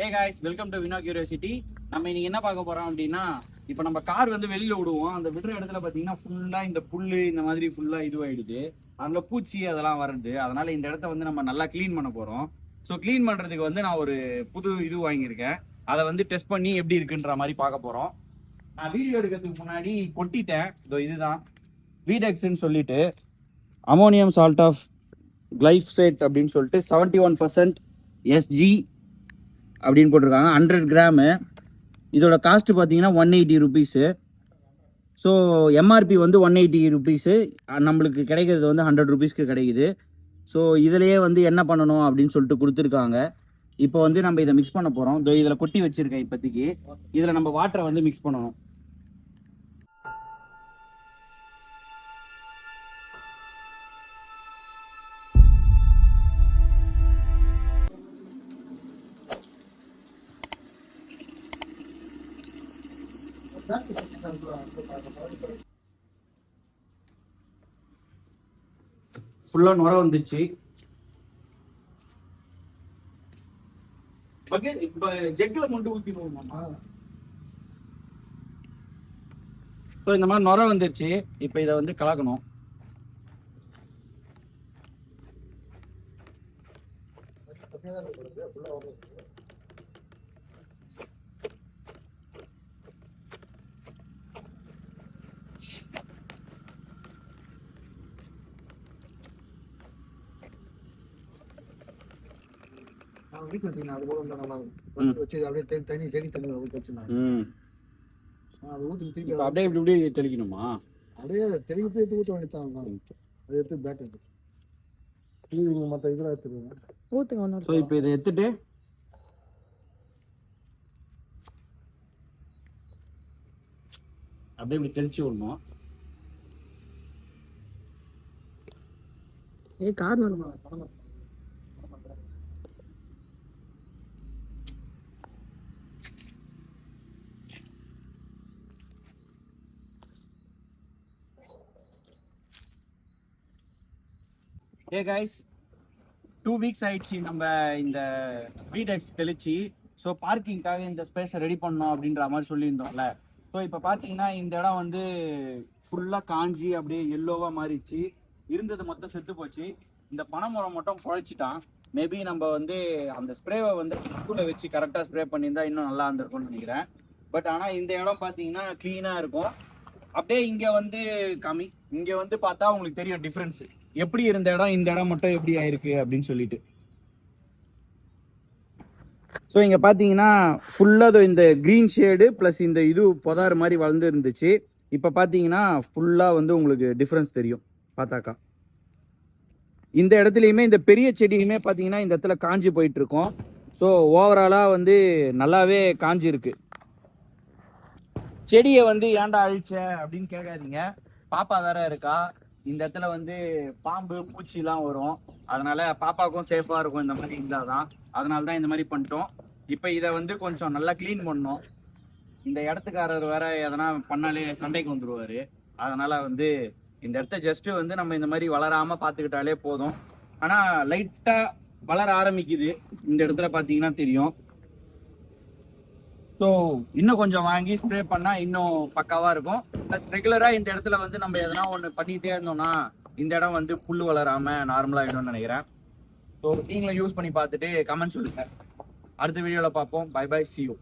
Hey guys, welcome to Vino curiosity. நம்ம இன்னைக்கு என்ன பார்க்க போறோம் அப்படின்னா, இப்போ நம்ம கார் வந்து வெளியில விடுவோம். அந்த விடுற இடத்துல பார்த்தீங்கன்னா ஃபுல்லா இந்த புல்லு இந்த மாதிரி ஃபுல்லா இதுவாயிடுது. அதில் பூச்சி அதெல்லாம் வருது. அதனால இந்த இடத்த வந்து நம்ம நல்லா க்ளீன் பண்ண போறோம். ஸோ க்ளீன் பண்றதுக்கு வந்து நான் ஒரு புது இது வாங்கியிருக்கேன். அதை வந்து டெஸ்ட் பண்ணி எப்படி இருக்குன்ற மாதிரி பார்க்க போறோம். நான் வீடியோ எடுக்கிறதுக்கு முன்னாடி கொட்டிட்டேன். இதோ இதுதான் வீடெக்ஸ்ன்னு சொல்லிட்டு அமோனியம் சால்ட் ஆஃப் கிளைஃபேட் அப்படின்னு சொல்லிட்டு 71% SG அப்படின்னு போட்டிருக்காங்க. 100 கிராமு. இதோட காஸ்ட் பார்த்தீங்கன்னா 180 ருபீஸு. ஸோ எம்ஆர்பி வந்து 180 ருபீஸு. நம்மளுக்கு கிடைக்கிறது வந்து 100 ருபீஸ்க்கு கிடைக்குது. ஸோ இதிலேயே வந்து என்ன பண்ணணும் அப்படின்னு சொல்லிட்டு கொடுத்துருக்காங்க. இப்போ வந்து நம்ம இதை மிக்ஸ் பண்ண போகிறோம். இதில் கொட்டி வச்சுருக்கேன் இப்போதைக்கு. இதில் நம்ம வாட்டரை வந்து மிக்ஸ் பண்ணணும். ஃபுல்லா நுர வந்துச்சு. இப்ப ஜெக்ல மட்டும் ஊத்திடுவோமா? ஸோ இந்த மாதிரி நுர வந்துருச்சு. இப்போ இதை வந்து கலக்கணும். வீட்டுல வச்சீங்கன்னா அது போல நல்லா வச்சு அப்படியே தண்ணி செடி தண்ணி வச்சுருந்தாங்க. அது ஊற்றி திருப்பி அப்படியே இப்படி இப்படி தெளிக்கணுமா? அப்படியே தெளித்து ஊற்ற வேண்டியதான். அதை எடுத்து பேக் எடுத்து மற்ற இதெல்லாம் எடுத்துருவாங்க ஊற்றுங்க. ஸோ இப்போ இதை எடுத்துட்டு அப்படியே இப்படி தெளிச்சு விடணும். கார் வேணுமா? ஏ கைஸ், 2 வீக்ஸ் ஆயிடுச்சு நம்ம இந்த வீடெக்ஸ் தெளிச்சு. ஸோ பார்க்கிங்காக இந்த ஸ்பேஸை ரெடி பண்ணோம் அப்படின்ற மாதிரி சொல்லியிருந்தோம்ல. ஸோ இப்போ பார்த்தீங்கன்னா இந்த இடம் வந்து ஃபுல்லாக காஞ்சி அப்படியே எல்லோவாக மாறிடுச்சு. இருந்தது மொத்தம் செத்து போச்சு. இந்த பனைமரம் மட்டும் குழைச்சிட்டான். மேபி நம்ம வந்து அந்த ஸ்ப்ரேவை வந்து கூட வச்சு கரெக்டாக ஸ்ப்ரே பண்ணியிருந்தா இன்னும் நல்லா இருந்திருக்கும்னு நினைக்கிறேன். பட் ஆனால் இந்த இடம் பார்த்தீங்கன்னா க்ளீனாக இருக்கும். அப்படியே இங்கே வந்து இங்கே வந்து பார்த்தா உங்களுக்கு தெரியும் டிஃப்ரென்ஸு. எப்படி இருந்த இடம் இந்த இடம் மட்டும் எப்படி ஆயிருக்கு அப்படின்னு சொல்லிட்டு. ஸோ இங்கே பார்த்தீங்கன்னா ஃபுல்லாக இந்த க்ரீன் ஷேடு ப்ளஸ் இந்த இது புதாறு மாதிரி வளர்ந்து இருந்துச்சு. இப்போ பார்த்தீங்கன்னா ஃபுல்லாக வந்து உங்களுக்கு டிஃப்ரென்ஸ் தெரியும் பார்த்தாக்கா. இந்த இடத்துலையுமே இந்த பெரிய செடியுமே பார்த்தீங்கன்னா இந்த இடத்துல காஞ்சி போயிட்டு இருக்கோம். ஸோ ஓவராலாக வந்து நல்லாவே காஞ்சி இருக்கு. செடியை வந்து ஏன்டா அழிச்ச அப்படின்னு கேட்காதீங்க. பாப்பா வேற இருக்கா. இந்த இடத்துல வந்து பாம்பு பூச்சிலாம் வரும். அதனால பாப்பாவுக்கும் சேஃபா இருக்கும் இந்த மாதிரி இருந்தாதான். அதனால தான் இந்த மாதிரி பண்ணிட்டோம். இப்போ இதை வந்து கொஞ்சம் நல்லா க்ளீன் பண்ணோம். இந்த இடத்துக்காரர் வேற எதனா பண்ணாலே சண்டைக்கு வந்துருவாரு. அதனால வந்து இந்த இடத்த ஜஸ்ட் வந்து நம்ம இந்த மாதிரி வளராம பார்த்துக்கிட்டாலே போதும். ஆனா லைட்டா வளர ஆரம்பிக்குது. இந்த இடத்துல பார்த்தீங்கன்னா தெரியும். ஸோ இன்னும் கொஞ்சம் வாங்கி ஸ்ப்ரே பண்ணால் இன்னும் பக்காவாக இருக்கும். ப்ளஸ் ரெகுலராக இந்த இடத்துல வந்து நம்ம எதனா ஒன்று பண்ணிகிட்டே இருந்தோம்னா இந்த இடம் வந்து புல் வளராமல் நார்மலாகிடும்னு நினைக்கிறேன். ஸோ நீங்களும் யூஸ் பண்ணி பார்த்துட்டு கமெண்ட் சொல்லுங்கள். அடுத்த வீடியோவில் பார்ப்போம். Bye bye, see you.